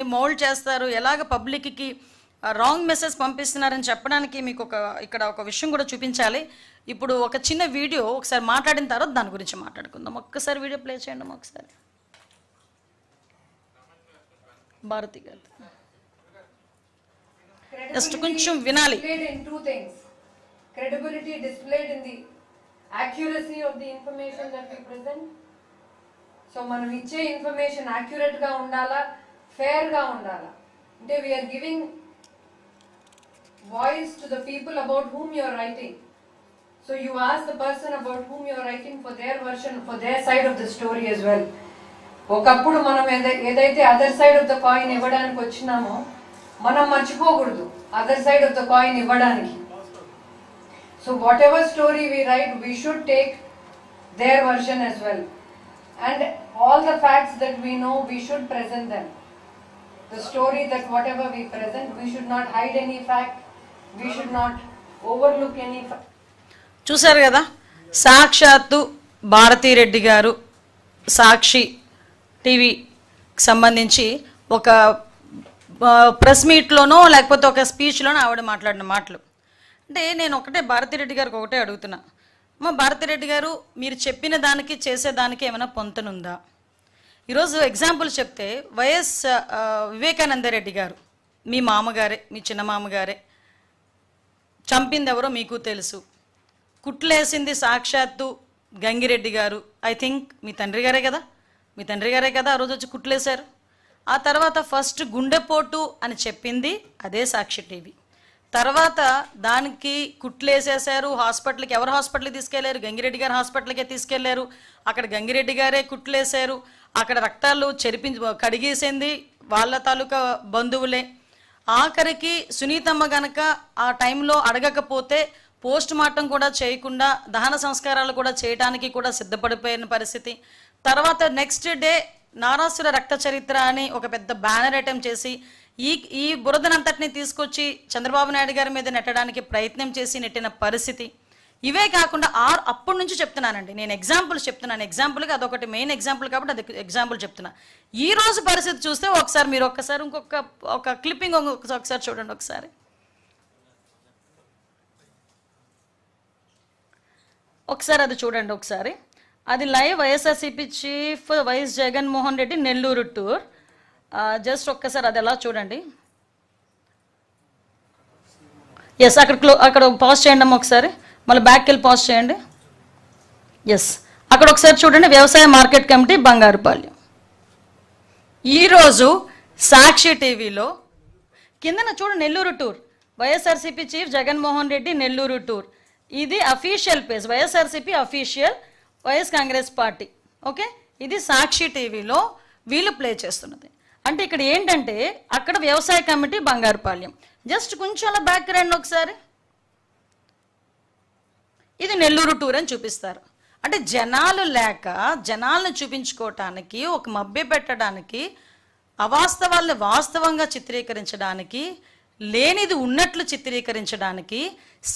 Mould చేస్తారు, ఎలాగ పబ్లిక్కి రాంగ్ మెసేజ్ పంపిస్తున్నారని చెప్పడానికి మీకు ఇక్కడ ఒక విషయం కూడా చూపించాలి. ఇప్పుడు ఒక చిన్న వీడియో ఒకసారి మాట్లాడిన తర్వాత దాని గురించి మాట్లాడుకుందాం. ఒక్కసారి వీడియో ప్లే చేయండి ఒకసారి. భారతి గారు జస్ట్ కొంచెం వినాలి. Credibility displayed in the accuracy of the information that we present. So మనం ఇచ్చే ఇన్ఫర్మేషన్ యాక్యురేట్ గా ఉండాలా, ఫేర్ గా ఉండాలా. అంటే we are giving voice to the people about whom you are writing. So you ask the person about whom you are writing for their version, for their side of the story as well. ఒకప్పుడు మనం ఏదైతే other side of the coin ఇవ్వడానికి వచ్చినామో మనం మర్చిపోకూడదు other side of the coin ఇవ్వడానికి. So whatever story we write, we should take their version as well. And all the facts that we know, we should present them. The story that whatever we present, we should not hide any fact. We should not overlook any fact. చూశారు కదా, సాక్షాత్తు భారతీ రెడ్డి గారు సాక్షి టీవీకి సంబంధించి ఒక press మీట్లోనో లేకపోతే ఒక స్పీచ్లోనో ఆవిడ మాట్లాడిన మాటలు. అంటే నేను ఒకటే భారతిరెడ్డి గారికి ఒకటే అడుగుతున్నా, అమ్మ భారతిరెడ్డి గారు, మీరు చెప్పిన దానికి చేసేదానికి ఏమైనా పొంతనుందా? ఈరోజు ఎగ్జాంపుల్ చెప్తే వైఎస్ వివేకానందరెడ్డి గారు మీ మామగారే, మీ చిన్న మామగారే, చంపింది ఎవరో మీకు తెలుసు, కుట్లేసింది సాక్షాత్తు గంగిరెడ్డి గారు, ఐ థింక్ మీ తండ్రి గారే కదా, మీ తండ్రి గారే కదా ఆ రోజు వచ్చి కుట్లేశారు. ఆ తర్వాత ఫస్ట్ గుండెపోటు అని చెప్పింది అదే సాక్షి టీవీ. తర్వాత దానికి కుట్లేసేసారు, హాస్పిటల్కి ఎవరు హాస్పిటల్కి తీసుకెళ్లారు? గంగిరెడ్డి గారు హాస్పిటల్కే తీసుకెళ్లారు. అక్కడ గంగిరెడ్డి గారే కుట్లేశారు, అక్కడ రక్తాలు కడిగేసింది వాళ్ళ తాలూకా బంధువులే. ఆఖరికి సునీతమ్మ గనక ఆ టైంలో అడగకపోతే పోస్ట్ మార్టం కూడా చేయకుండా దహన సంస్కారాలు కూడా చేయడానికి కూడా సిద్ధపడిపోయిన పరిస్థితి. తర్వాత నెక్స్ట్ డే నారాసుర రక్త చరిత్ర అని ఒక పెద్ద బ్యానర్ ఐటెం చేసి ఈ బురదనంతటిని తీసుకొచ్చి చంద్రబాబు నాయుడు గారి మీద నెట్టడానికి ప్రయత్నం చేసి నెట్టిన పరిస్థితి. ఇవే కాకుండా అప్పటి నుంచి చెప్తున్నానండి, నేను ఎగ్జాంపుల్స్ చెప్తున్నాను. ఎగ్జాంపుల్గా అదొకటి మెయిన్ ఎగ్జాంపుల్ కాబట్టి అది ఎగ్జాంపుల్ చెప్తున్నా. ఈ రోజు పరిస్థితి చూస్తే ఒకసారి మీరు ఇంకొక క్లిప్పింగ్ ఒకసారి చూడండి. ఒకసారి అది చూడండి. ఒకసారి అది live YSRCP chief YS Jaganmohan Reddy Nellore tour. Just ఒక్కసారి అది ఎలా చూడండి. ఎస్, అక్కడ పాజ్ చేయండి అమ్మ, ఒకసారి మళ్ళీ బ్యాక్కి వెళ్ళి పాజ్ చేయండి. ఎస్, అక్కడ ఒకసారి చూడండి. వ్యవసాయ మార్కెట్ కమిటీ బంగారుపాలెం. ఈరోజు సాక్షి టీవీలో కిందన చూడండి, Nellore tour, YSRCP chief Jaganmohan Reddy Nellore tour. ఇది official page, YSRCP official, YS Congress party. Okay, ఇది సాక్షి టీవీలో వీళ్ళు ప్లే చేస్తున్నది. అంటే ఇక్కడ ఏంటంటే అక్కడ వ్యవసాయ కమిటీ బంగారుపాలెం. జస్ట్ కొంచెం అలా బ్యాక్ రండి ఒకసారి. ఇది నెల్లూరు టూర్ అని చూపిస్తారు. అంటే జనాలు లేక జనాలను చూపించుకోవటానికి, ఒక మభ్య పెట్టడానికి, అవాస్తవాలను వాస్తవంగా చిత్రీకరించడానికి, లేనిది ఉన్నట్లు చిత్రీకరించడానికి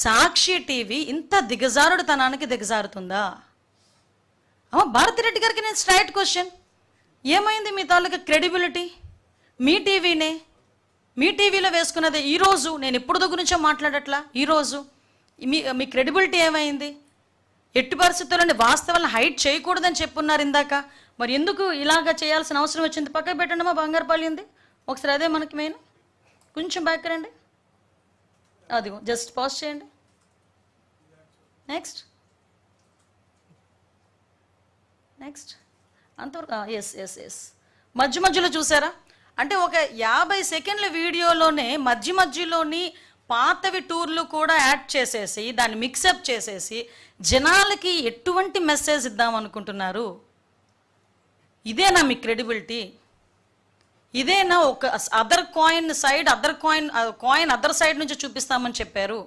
సాక్షి టీవీ ఇంత దిగజారుడుతనానికి దిగజారుతుందా? భారతిరెడ్డి గారికి నేను స్ట్రైట్ క్వశ్చన్, ఏమైంది మీ తాలూకా క్రెడిబిలిటీ? మీ టీవీనే, మీ టీవీలో వేసుకున్నదే. ఈరోజు నేను ఎప్పుడు గురించో మాట్లాడట్లా, ఈరోజు మీ క్రెడిబిలిటీ ఏమైంది? ఎట్టి పరిస్థితుల్లోనే వాస్తవాలను హైడ్ చేయకూడదని చెప్పున్నారు ఇందాక. మరి ఎందుకు ఇలాగా చేయాల్సిన అవసరం వచ్చింది? పక్కకు పెట్టండి మా బంగారుపాలెంది ఒకసారి, అదే మనకి మెయిన్. కొంచెం బ్యాక్ రండి, అది జస్ట్ పాజ్ చేయండి. నెక్స్ట్ అంతవరకు ఎస్ మధ్యలో చూసారా? అంటే ఒక 50 సెకండ్ల వీడియోలోనే మధ్యలోని పాతవి టూర్లు కూడా యాడ్ చేసేసి దాన్ని మిక్సప్ చేసేసి జనాలకి ఎటువంటి మెసేజ్ ఇద్దాం అనుకుంటున్నారు? ఇదేనా మీ క్రెడిబిలిటీ? ఇదేనా ఒక కాయిన్ అదర్ సైడ్ నుంచి చూపిస్తామని చెప్పారు?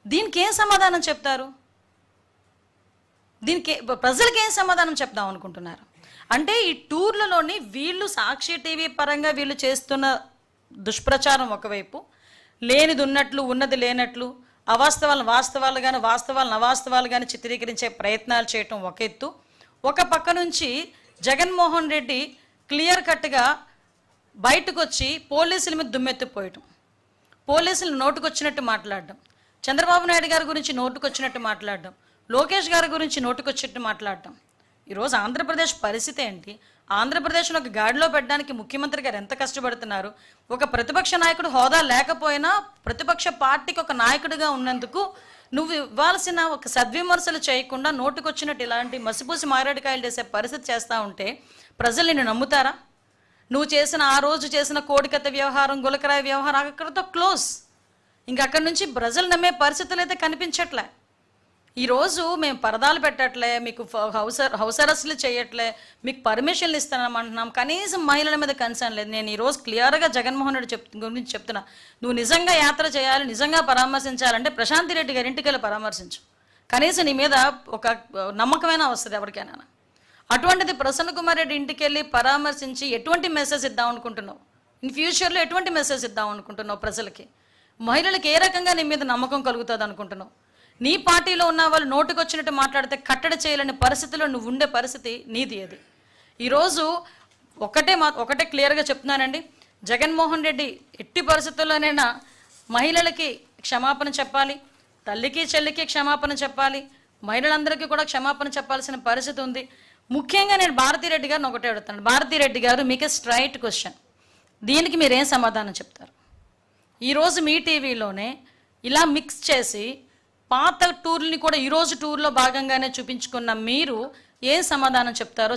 దీనికి ఏం సమాధానం చెప్తారు? దీనికి ప్రజలకి ఏం సమాధానం చెప్దాం అనుకుంటున్నారు? అంటే ఈ టూర్లలోని వీళ్ళు సాక్షి టీవీ పరంగా వీళ్ళు చేస్తున్న దుష్ప్రచారం ఒకవైపు, లేనిది ఉన్నట్లు ఉన్నది లేనట్లు, అవాస్తవాలను వాస్తవాలుగాను వాస్తవాలను అవాస్తవాలుగాను చిత్రీకరించే ప్రయత్నాలు చేయటం ఒక ఎత్తు. ఒక పక్క నుంచి జగన్మోహన్ రెడ్డి క్లియర్ కట్గా బయటకు వచ్చి పోలీసుల మీద దుమ్మెత్తిపోయటం, పోలీసులు నోటుకొచ్చినట్టు మాట్లాడడం, చంద్రబాబు నాయుడు గారి గురించి నోటుకొచ్చినట్టు మాట్లాడడం, లోకేష్ గారి గురించి నోటుకొచ్చినట్టు మాట్లాడటం. ఈరోజు ఆంధ్రప్రదేశ్ పరిస్థితి ఏంటి? ఆంధ్రప్రదేశ్ను ఒక గాడిలో పెట్టడానికి ముఖ్యమంత్రి గారు ఎంత కష్టపడుతున్నారు? ఒక ప్రతిపక్ష నాయకుడు హోదా లేకపోయినా ప్రతిపక్ష పార్టీకి ఒక నాయకుడిగా ఉన్నందుకు నువ్వు ఇవ్వాల్సిన ఒక సద్విమర్శలు చేయకుండా నోటుకొచ్చినట్టు ఇలాంటి మసిపూసి మారేడుకాయలు చేసే పరిస్థితి చేస్తూ ఉంటే ప్రజలు నిన్ను నమ్ముతారా? నువ్వు చేసిన ఆ రోజు చేసిన కోడికత్త వ్యవహారం, గులకరాయి వ్యవహారం అక్కడితో క్లోజ్. ఇంక అక్కడి నుంచి ప్రజలు నమ్మే పరిస్థితులు అయితే కనిపించట్లే. ఈరోజు మేము పరదాలు పెట్టట్లే, మీకు హౌస్ అరెస్టులు చేయట్లే, మీకు పర్మిషన్లు ఇస్తామంటున్నాం, కనీసం మహిళల మీద కన్సర్న్ లేదు. నేను ఈరోజు క్లియర్గా జగన్మోహన్ రెడ్డి గురించి చెప్తున్నా, నువ్వు నిజంగా యాత్ర చేయాలి, నిజంగా పరామర్శించాలంటే ప్రశాంతి రెడ్డి గారి ఇంటికి వెళ్ళి పరామర్శించు. కనీసం నీ మీద ఒక నమ్మకమైనా వస్తుంది ఎవరికైనా. అటువంటిది ప్రసన్న కుమార్ రెడ్డి ఇంటికి వెళ్ళి పరామర్శించి ఎటువంటి మెసేజ్ ఇద్దాం అనుకుంటున్నావు? ఇన్ ఫ్యూచర్లో ఎటువంటి మెసేజ్ ఇద్దాం అనుకుంటున్నావు ప్రజలకి? మహిళలకు ఏ రకంగా నీ మీద నమ్మకం కలుగుతుంది అనుకుంటున్నావు? నీ పార్టీలో ఉన్న వాళ్ళు నోటుకొచ్చినట్టు మాట్లాడితే కట్టడి చేయలేని పరిస్థితిలో నువ్వు ఉండే పరిస్థితి నీది. అది ఈరోజు ఒకటే క్లియర్గా చెప్తున్నానండి, జగన్మోహన్ రెడ్డి ఎట్టి పరిస్థితుల్లోనైనా మహిళలకి క్షమాపణ చెప్పాలి, తల్లికి చెల్లికి క్షమాపణ చెప్పాలి, మహిళలందరికీ కూడా క్షమాపణ చెప్పాల్సిన పరిస్థితి ఉంది. ముఖ్యంగా నేను భారతీరెడ్డి గారిని ఒకటే అడుగుతాను. భారతీరెడ్డి గారు, మీకే స్ట్రైట్ క్వశ్చన్, దీనికి మీరేం సమాధానం చెప్తారు? ఈరోజు మీ టీవీలోనే ఇలా మిక్స్ చేసి పాత టూర్ని కూడా ఈరోజు టూర్లో భాగంగానే చూపించుకున్న మీరు ఏం సమాధానం చెప్తారో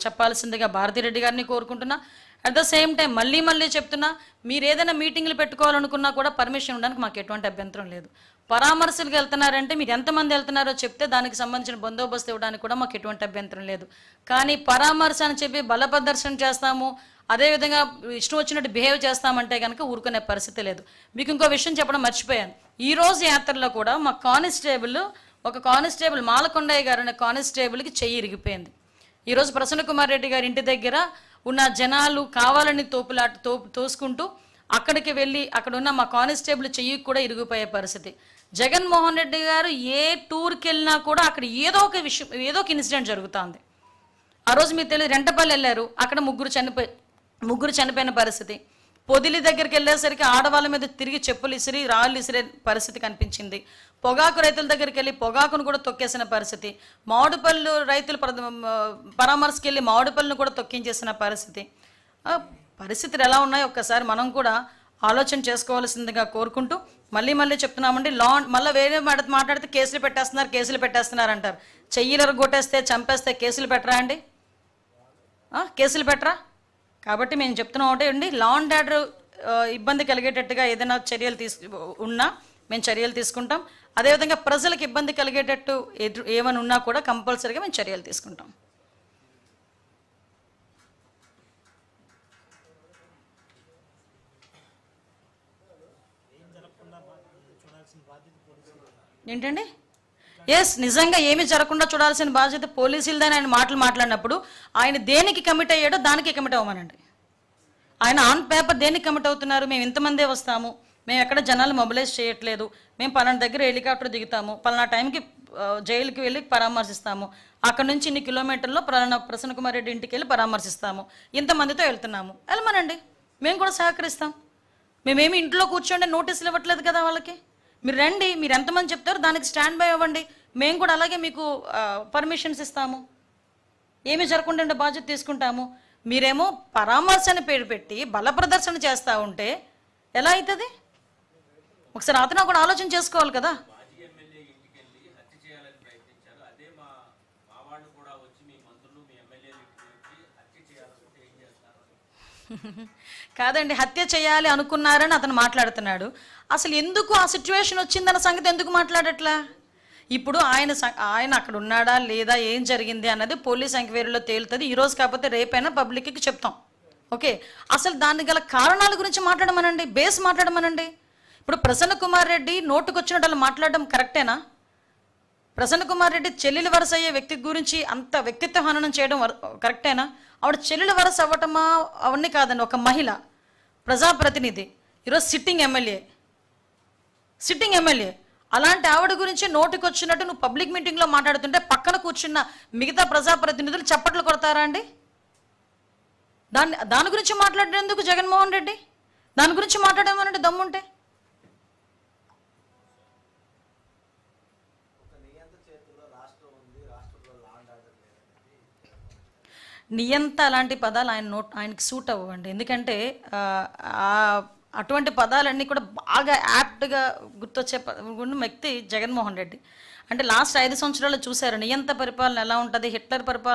చెప్పాల్సిందిగా భారతీరెడ్డి గారిని కోరుకుంటున్నా. అట్ ద సేమ్ టైం మళ్ళీ చెప్తున్నా, మీరు ఏదైనా మీటింగ్లు పెట్టుకోవాలనుకున్నా కూడా పర్మిషన్ ఉండడానికి మాకు ఎటువంటి అభ్యంతరం లేదు. పరామర్శలకు వెళ్తున్నారంటే మీరు ఎంతమంది వెళ్తున్నారో చెప్తే దానికి సంబంధించిన బందోబస్తు ఇవ్వడానికి కూడా మాకు ఎటువంటి అభ్యంతరం లేదు. కానీ పరామర్శ అని చెప్పి బల ప్రదర్శన చేస్తాము, అదేవిధంగా ఇష్టం వచ్చినట్టు బిహేవ్ చేస్తామంటే కనుక ఊరుకునే పరిస్థితి లేదు. మీకు ఇంకో విషయం చెప్పడం మర్చిపోయాను. ఈరోజు యాత్రలో కూడా మా ఒక కానిస్టేబుల్ మాలకొండయ్య గారు అనే కానిస్టేబుల్కి చెయ్యి ఇరిగిపోయింది. ఈరోజు ప్రసన్న కుమార్ రెడ్డి గారి ఇంటి దగ్గర ఉన్న జనాలు కావాలని తోసుకుంటూ అక్కడికి వెళ్ళి అక్కడ ఉన్న మా కానిస్టేబుల్ చెయ్యి కూడా ఇరిగిపోయే పరిస్థితి. జగన్మోహన్ రెడ్డి గారు ఏ టూర్కి వెళ్ళినా కూడా అక్కడ ఏదో ఒక ఇన్సిడెంట్ జరుగుతుంది. ఆ రోజు మీకు తెలియదు, రెంటపల్లి వెళ్ళారు, అక్కడ ముగ్గురు చనిపోయిన పరిస్థితి. పొదిలి దగ్గరికి వెళ్ళేసరికి ఆడవాళ్ళ మీద తిరిగి చెప్పులు రాళ్ళు ఇసిరే పరిస్థితి కనిపించింది. పొగాకు రైతుల దగ్గరికి వెళ్ళి పొగాకును కూడా తొక్కేసిన పరిస్థితి. మామిడిపళ్ళు రైతులు పరామర్శకి వెళ్ళి మామిడిపళ్ళను కూడా తొక్కించేసిన పరిస్థితి. పరిస్థితులు ఎలా ఉన్నాయో ఒక్కసారి మనం కూడా ఆలోచన చేసుకోవాల్సిందిగా కోరుకుంటూ మళ్ళీ చెప్తున్నామండి. మళ్ళీ వేరే మాట్లాడితే కేసులు పెట్టేస్తున్నారు అంటారు. చెయ్యిలు కొట్టేస్తే చంపేస్తే కేసులు పెట్టరా అండి? కేసులు పెట్టరా? కాబట్టి మేము చెప్తున్నాం ఒకటే అండి, లా అండ్ ఆర్డర్ ఇబ్బంది కలిగేటట్టుగా ఏదైనా ఉన్నా మేము చర్యలు తీసుకుంటాం. అదేవిధంగా ప్రజలకు ఇబ్బంది కలిగేటట్టు ఏమైనా ఉన్నా కూడా కంపల్సరీగా మేము చర్యలు తీసుకుంటాం. ఏంటండి? ఎస్, నిజంగా ఏమి జరగకుండా చూడాల్సిన బాధ్యత పోలీసులదని ఆయన మాట్లాడినప్పుడు ఆయన దేనికి కమిట్ అయ్యాడో దానికి కమిట్ అవ్వమనండి. ఆయన ఆన్ పేపర్ దేనికి కమిట్ అవుతున్నారు? మేము ఇంతమందే వస్తాము, మేము ఎక్కడ జనాలు మొబిలైజ్ చేయట్లేదు, మేము పలానా దగ్గర హెలికాప్టర్ దిగుతాము, పలానా టైంకి జైలుకి వెళ్ళి పరామర్శిస్తాము, అక్కడ నుంచి ఇన్ని కిలోమీటర్లో ప్రసన్న కుమార్ రెడ్డి ఇంటికి వెళ్ళి పరామర్శిస్తాము, ఇంతమందితో వెళ్తున్నాము, వెళ్ళమనండి, మేము కూడా సహకరిస్తాం. మేమేమి ఇంట్లో కూర్చోండి నోటీసులు ఇవ్వట్లేదు కదా వాళ్ళకి. మీరు రండి, మీరు ఎంతమంది చెప్తారో దానికి స్టాండ్ బై అవ్వండి, మేము కూడా అలాగే మీకు పర్మిషన్స్ ఇస్తాము, ఏమీ జరగకుండా బాధ్యత తీసుకుంటాము. మీరేమో పరామర్శని పేరు పెట్టి బల ప్రదర్శన చేస్తూ ఉంటే ఎలా అవుతుంది? ఒకసారి అతను కూడా ఆలోచన చేసుకోవాలి కదా. కాదండి, హత్య చేయాలి అనుకున్నారని అతను మాట్లాడుతున్నాడు. అసలు ఎందుకు ఆ సిచ్యువేషన్ వచ్చిందన్న సంగతి ఎందుకు మాట్లాడట్లా? ఇప్పుడు ఆయన అక్కడ ఉన్నాడా లేదా, ఏం జరిగింది అన్నది పోలీస్ ఎంక్వైరీలో తేలుతుంది. ఈరోజు కాకపోతే రేపైనా పబ్లిక్కి చెప్తాం. ఓకే, అసలు దానికి గల కారణాల గురించి మాట్లాడమనండి, బేస్ మాట్లాడమనండి. ఇప్పుడు ప్రసన్న కుమార్ రెడ్డి నోటుకొచ్చినట్టు వాళ్ళు మాట్లాడడం కరెక్టేనా? ప్రసన్న కుమార్ రెడ్డి చెల్లెలు వరస అయ్యే వ్యక్తి గురించి అంత వ్యక్తిత్వ హననం చేయడం కరెక్టేనా? ఆవిడ చెల్లెలు వరస అవ్వటమా అవన్నీ కాదండి, ఒక మహిళ ప్రజాప్రతినిధి, ఈరోజు సిట్టింగ్ ఎమ్మెల్యే. అలాంటి ఆవిడ గురించి నోటికొచ్చినట్టు నువ్వు పబ్లిక్ మీటింగ్లో మాట్లాడుతుంటే పక్కన కూర్చున్న మిగతా ప్రజాప్రతినిధులు చప్పట్లు కొడతారా అండి? దాని గురించి మాట్లాడేందుకు జగన్మోహన్ రెడ్డి? దాని గురించి మాట్లాడేమనంటే దమ్ముంటే నియంత అలాంటి పదాలు ఆయనకి సూట్ అవ్వండి. ఎందుకంటే అటువంటి పదాలన్నీ కూడా బాగా యాప్ట్గా గుర్తొచ్చే వ్యక్తి జగన్మోహన్ రెడ్డి. అంటే లాస్ట్ 5 సంవత్సరాలు చూశారు నియంత పరిపాలన ఎలా ఉంటుంది, హిట్లర్ పరిపాలన